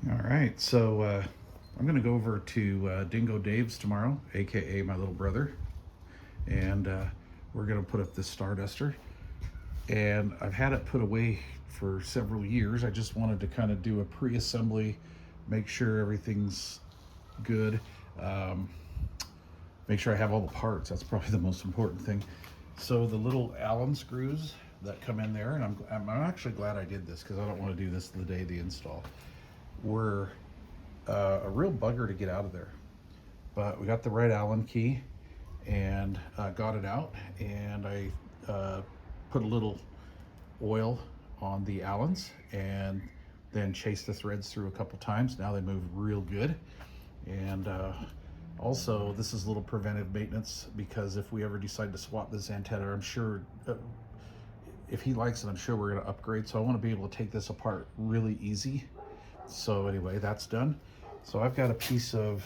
All right, so I'm going to go over to Dingo Dave's tomorrow, aka my little brother, and we're going to put up this Starduster. And I've had it put away for several years. I just wanted to kind of do a pre-assembly, make sure everything's good, make sure I have all the parts. That's probably the most important thing. So the little Allen screws that come in there, and I'm actually glad I did this because I don't want to do this the day of the install, were a real bugger to get out of there. But we got the right Allen key and got it out, and I put a little oil on the Allens and then chased the threads through a couple times. Now they move real good. And also, this is a little preventive maintenance, because if we ever decide to swap this antenna, I'm sure if he likes it, I'm sure we're going to upgrade. So I want to be able to take this apart really easy. So anyway, that's done. So I've got a piece of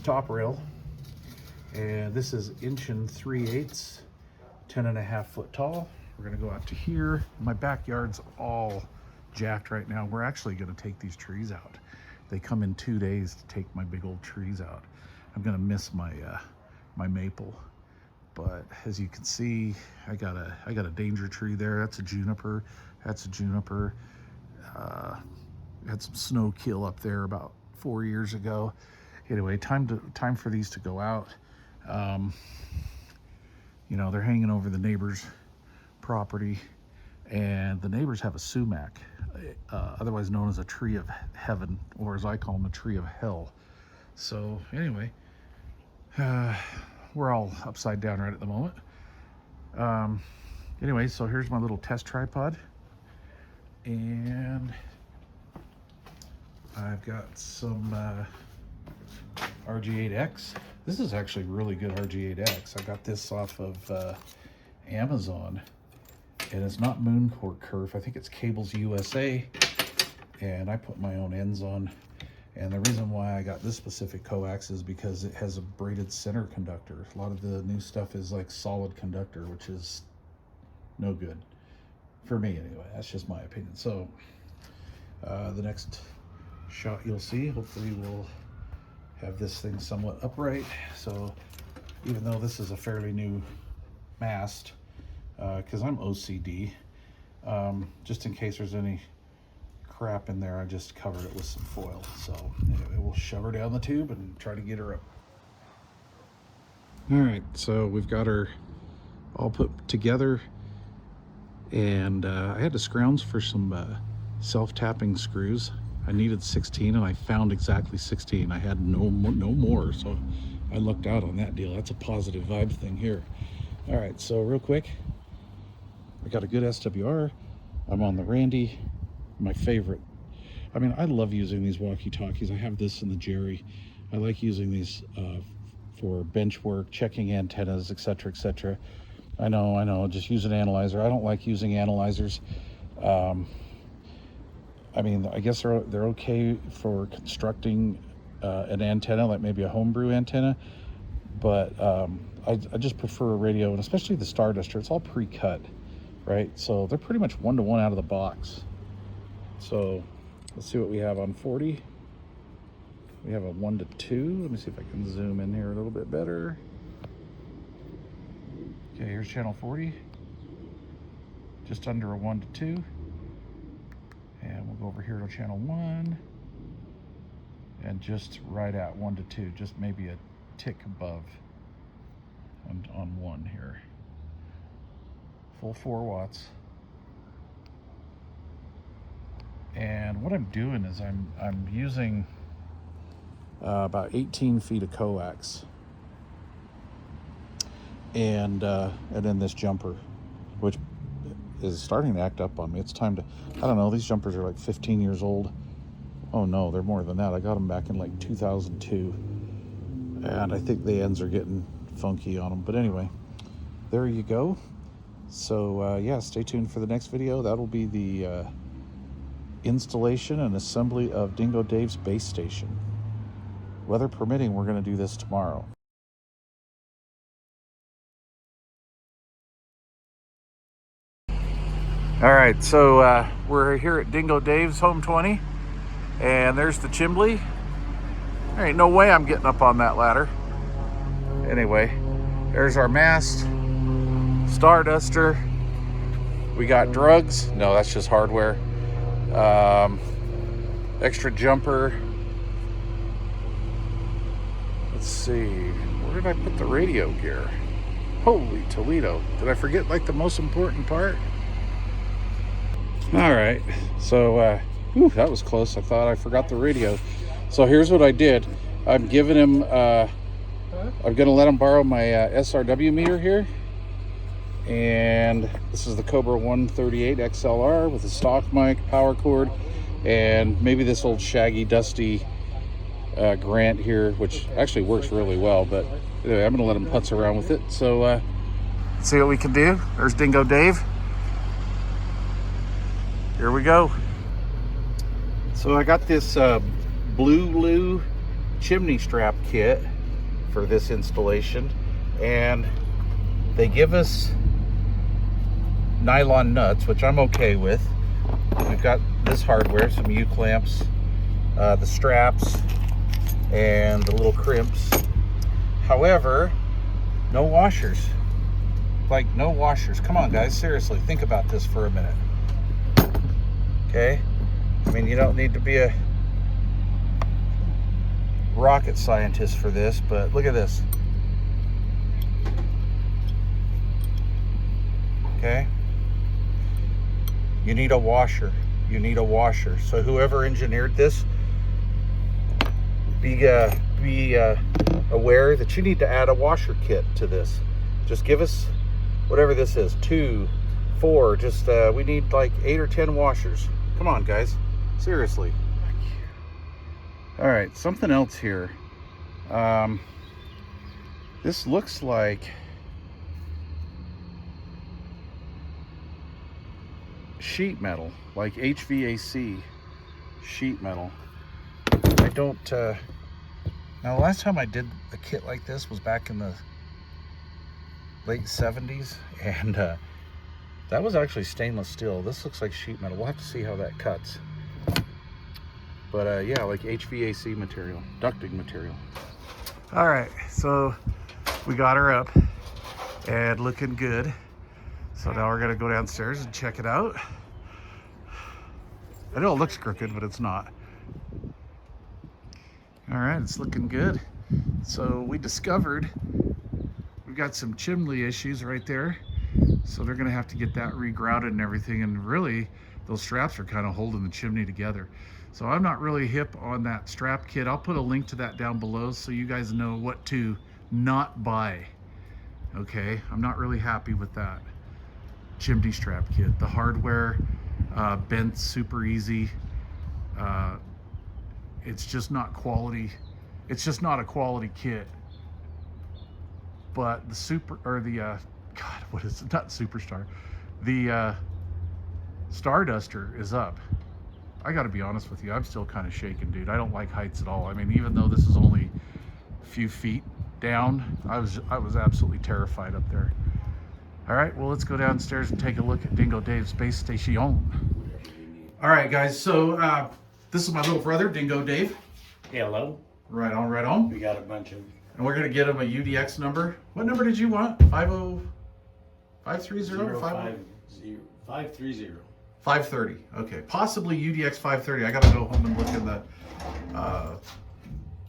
top rail, and this is 1 3/8, 10.5 foot tall. We're gonna go out to here. My backyard's all jacked right now. We're actually gonna take these trees out. They come in 2 days to take my big old trees out. I'm gonna miss my my maple, but as you can see, I got a danger tree there. That's a juniper. That's a juniper. Had some snow kill up there about 4 years ago. Anyway, time for these to go out. You know, they're hanging over the neighbor's property, and the neighbors have a sumac, otherwise known as a tree of heaven, or as I call them, a tree of hell. So anyway, we're all upside down right at the moment. Anyway, so here's my little test tripod, and I've got some RG8X. This is actually really good RG8X. I got this off of Amazon, and it's not Mooncore Kerf. I think it's Cables USA, and I put my own ends on. And the reason why I got this specific coax is because it has a braided center conductor. A lot of the new stuff is like solid conductor, which is no good for me anyway. That's just my opinion. So the next shot you'll see, hopefully we'll have this thing somewhat upright. So even though this is a fairly new mast, because I'm OCD, just in case there's any crap in there, I just covered it with some foil. So anyway, we'll shove her down the tube and try to get her up. All right, so we've got her all put together, and I had to scrounge for some self-tapping screws. I needed 16, and I found exactly 16. I had no more, so I lucked out on that deal. That's a positive vibe thing here. All right, so real quick, I got a good SWR. I'm on the Randy, my favorite. I mean, I love using these walkie-talkies. I have this in the Jerry. I like using these for bench work, checking antennas, etc., etc. I know, just use an analyzer. I don't like using analyzers. I mean, I guess they're okay for constructing an antenna, like maybe a homebrew antenna, but I just prefer a radio, and especially the Starduster. It's all pre-cut, right? So they're pretty much 1-to-1 out of the box. So let's see what we have on 40. We have a 1-to-2. Let me see if I can zoom in here a little bit better. Okay, here's channel 40. Just under a 1-to-2. And we'll go over here to channel 1, and just right at 1-to-2, just maybe a tick above on 1 here. Full 4 watts. And what I'm doing is I'm using about 18 feet of coax, and then this jumper, which is starting to act up on me. It's time to, I don't know, these jumpers are like 15 years old. Oh no, they're more than that. I got them back in like 2002, and I think the ends are getting funky on them. But anyway, there you go. So yeah, stay tuned for the next video. That'll be the installation and assembly of Dingo Dave's base station. Weather permitting, we're going to do this tomorrow. All right, so we're here at Dingo Dave's Home 20, And there's the chimney. There ain't no way I'm getting up on that ladder. Anyway, there's our mast, Starduster. We got drugs. No, that's just hardware. Extra jumper. Let's see, where did I put the radio gear? Holy Toledo. Did I forget like the most important part? All right, so whew, that was close. I thought I forgot the radio. So here's what I did. I'm giving him, I'm gonna let him borrow my SRW meter here. And this is the Cobra 138 XLR with a stock mic, power cord, and maybe this old shaggy, dusty Grant here, which actually works really well. But anyway, I'm gonna let him putz around with it. So see what we can do. There's Dingo Dave. Here we go. So I got this blue chimney strap kit for this installation, and they give us nylon nuts, which I'm okay with. We've got this hardware, some U-clamps, the straps, and the little crimps. However, no washers. Like, no washers. Come on, guys, seriously, think about this for a minute. Okay? I mean, you don't need to be a rocket scientist for this, but look at this. Okay? You need a washer. You need a washer. So whoever engineered this, be aware that you need to add a washer kit to this. Just give us whatever this is, 2, 4, just we need like 8 or 10 washers. Come on, guys, seriously. All right, something else here. This looks like sheet metal, like HVAC sheet metal. I don't now the last time I did a kit like this was back in the late 70s, and that was actually stainless steel. This looks like sheet metal. We'll have to see how that cuts, but yeah, like HVAC material, ducting material. All right, so we got her up and looking good. So now we're gonna go downstairs and check it out. I know it looks crooked, but it's not. All right, it's looking good. So we discovered we've got some chimney issues right there. So they're gonna have to get that regrouted and everything. And really, those straps are kind of holding the chimney together. So I'm not really hip on that strap kit. I'll put a link to that down below so you guys know what to not buy. Okay, I'm not really happy with that chimney strap kit. The hardware bent super easy. It's just not quality. It's just not a quality kit. But the God, what is it? Not Superstar. The Starduster is up. I got to be honest with you. I'm still kind of shaking, dude. I don't like heights at all. I mean, even though this is only a few feet down, I was absolutely terrified up there. All right, well, let's go downstairs and take a look at Dingo Dave's space station. All right, guys, so this is my little brother, Dingo Dave. Hello. Right on, right on. We got a bunch of... And we're going to get him a UDX number. What number did you want? 530? 530. 530. Okay, possibly UDX-530. I got to go home and look in the,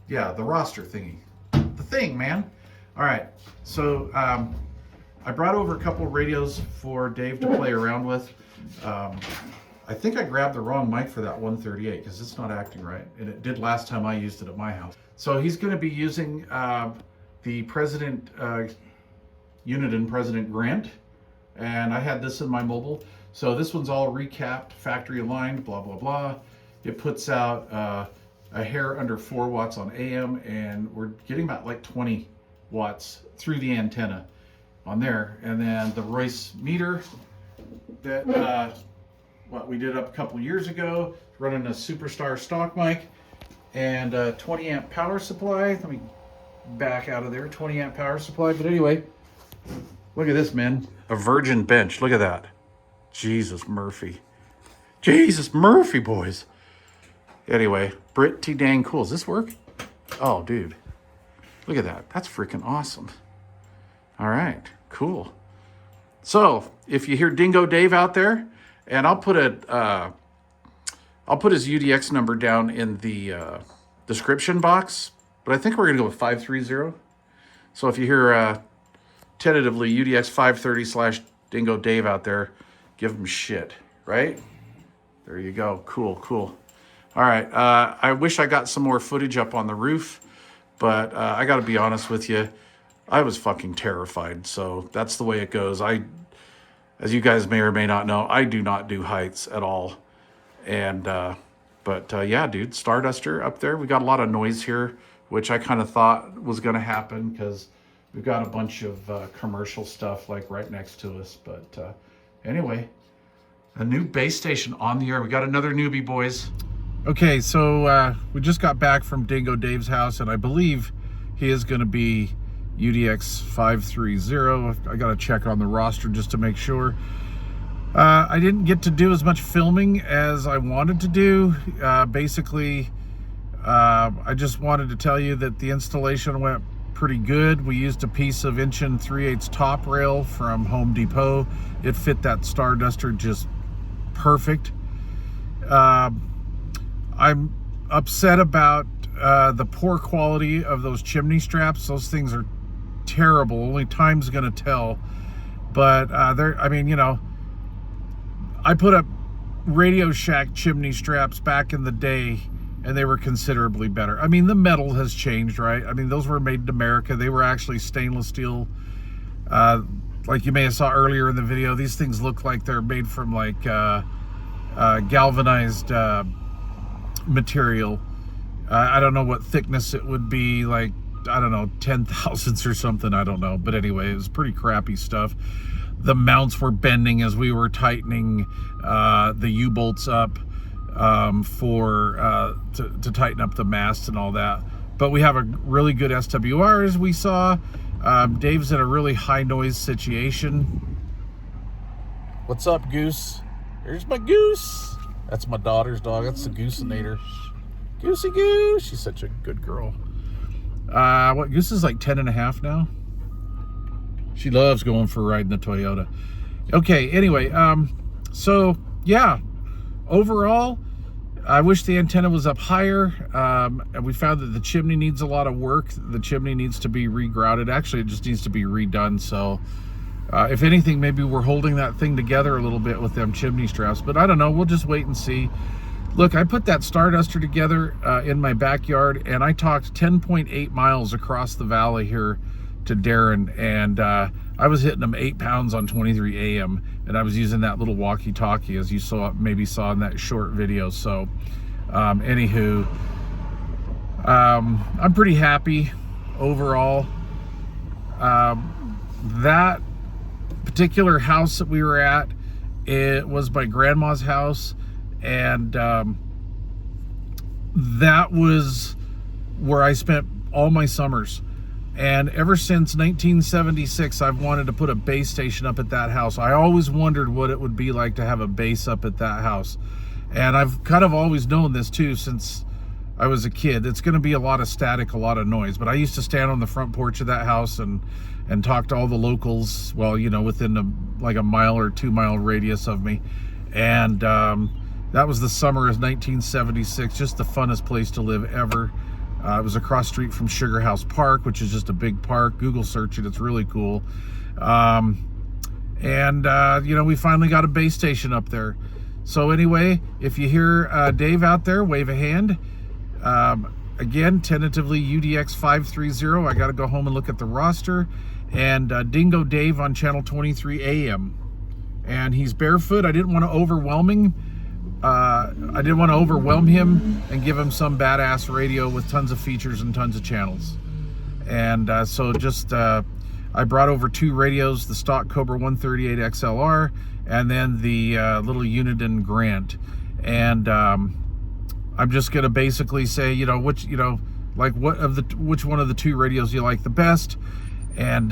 yeah, the roster thingy. The thing, man. All right, so I brought over a couple of radios for Dave to play around with. I think I grabbed the wrong mic for that 138 because it's not acting right, and it did last time I used it at my house. So he's going to be using the President Uniden President Grant, and I had this in my mobile. So this one's all recapped, factory aligned, blah blah blah. It puts out a hair under 4 watts on AM, and we're getting about like 20 watts through the antenna on there. And then the Royce meter that what we did up a couple years ago, running a Superstar stock mic and a 20 amp power supply. Let me back out of there, 20 amp power supply. But anyway, look at this, man. A virgin bench, look at that. Jesus Murphy. Jesus Murphy, boys. Anyway, pretty dang cool. Does this work? Oh, dude. Look at that. That's freaking awesome. All right, cool. So if you hear Dingo Dave out there, and I'll put his UDX number down in the description box, but I think we're gonna go with 530. So if you hear tentatively UDX-530 / Dingo Dave out there, give him shit, right? There you go. Cool, cool. All right. I wish I got some more footage up on the roof, but I got to be honest with you. I was fucking terrified. So that's the way it goes. As you guys may or may not know, I do not do heights at all. And, yeah, dude, Starduster up there. We got a lot of noise here, which I kind of thought was going to happen because we've got a bunch of commercial stuff like right next to us. But anyway, a new base station on the air. We got another newbie, boys. Okay, so we just got back from Dingo Dave's house, and I believe he is going to be UDX-530. I got to check on the roster just to make sure. I didn't get to do as much filming as I wanted to do. Basically, I just wanted to tell you that the installation went pretty good. We used a piece of 1 3/8 top rail from Home Depot. It fit that Starduster just perfect. I'm upset about the poor quality of those chimney straps. Those things are terrible. Only time's gonna tell. But I mean, you know, I put up Radio Shack chimney straps back in the day, and they were considerably better. I mean, the metal has changed, right? I mean, those were made in America. They were actually stainless steel. Like you may have saw earlier in the video, these things look like they're made from like galvanized material. I don't know what thickness it would be, like, I don't know, 10 thousandths or something, I don't know. But anyway, it was pretty crappy stuff. The mounts were bending as we were tightening the U-bolts up to tighten up the mast and all that. But we have a really good SWR, as we saw. Dave's in a really high noise situation. What's up, Goose? Here's my Goose. That's my daughter's dog. That's the Goosinator. Goosey Goose. She's such a good girl. What, Goose is like 10 and a half now? She loves going for a ride in the Toyota. Okay, anyway, so yeah, overall, I wish the antenna was up higher. And we found that the chimney needs a lot of work. The chimney needs to be regrouted. Actually, it just needs to be redone. So if anything, maybe we're holding that thing together a little bit with them chimney straps, but I don't know. We'll just wait and see. Look, I put that Starduster together in my backyard, and I talked 10.8 miles across the valley here to Darren, and I was hitting them 8 pounds on 23 AM, and I was using that little walkie-talkie, as you maybe saw in that short video. So anywho, I'm pretty happy overall. That particular house that we were at, it was my grandma's house, and that was where I spent all my summers. And ever since 1976, I've wanted to put a base station up at that house. I always wondered what it would be like to have a base up at that house. And I've kind of always known this too since I was a kid. It's going to be a lot of static, a lot of noise. But I used to stand on the front porch of that house and talk to all the locals, well, you know, within like a mile or 2 mile radius of me. And that was the summer of 1976, just the funnest place to live ever. It was across street from Sugar House Park, which is just a big park. Google search it, it's really cool. You know, we finally got a base station up there. So anyway, if you hear Dave out there, wave a hand. Again, tentatively UDX-530. I got to go home and look at the roster. And Dingo Dave on channel 23 AM. And he's barefoot. I didn't want to overwhelm him. And give him some badass radio with tons of features and tons of channels. And so just I brought over 2 radios, the stock Cobra 138 XLR, and then the little Uniden Grant. And I'm just gonna basically say, you know, which one of the 2 radios you like the best. And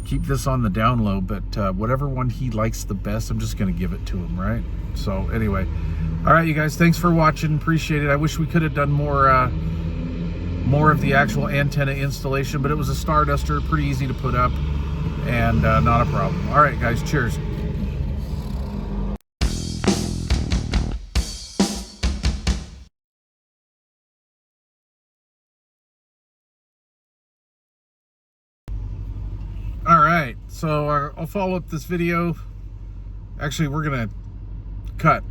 keep this on the down low, but whatever one he likes the best, I'm just going to give it to him, right? So anyway, all right, you guys, thanks for watching. Appreciate it. I wish we could have done more of the actual antenna installation, but it was a Starduster, pretty easy to put up, and not a problem. All right, guys, cheers. All right, so I'll follow up this video. Actually, we're gonna cut.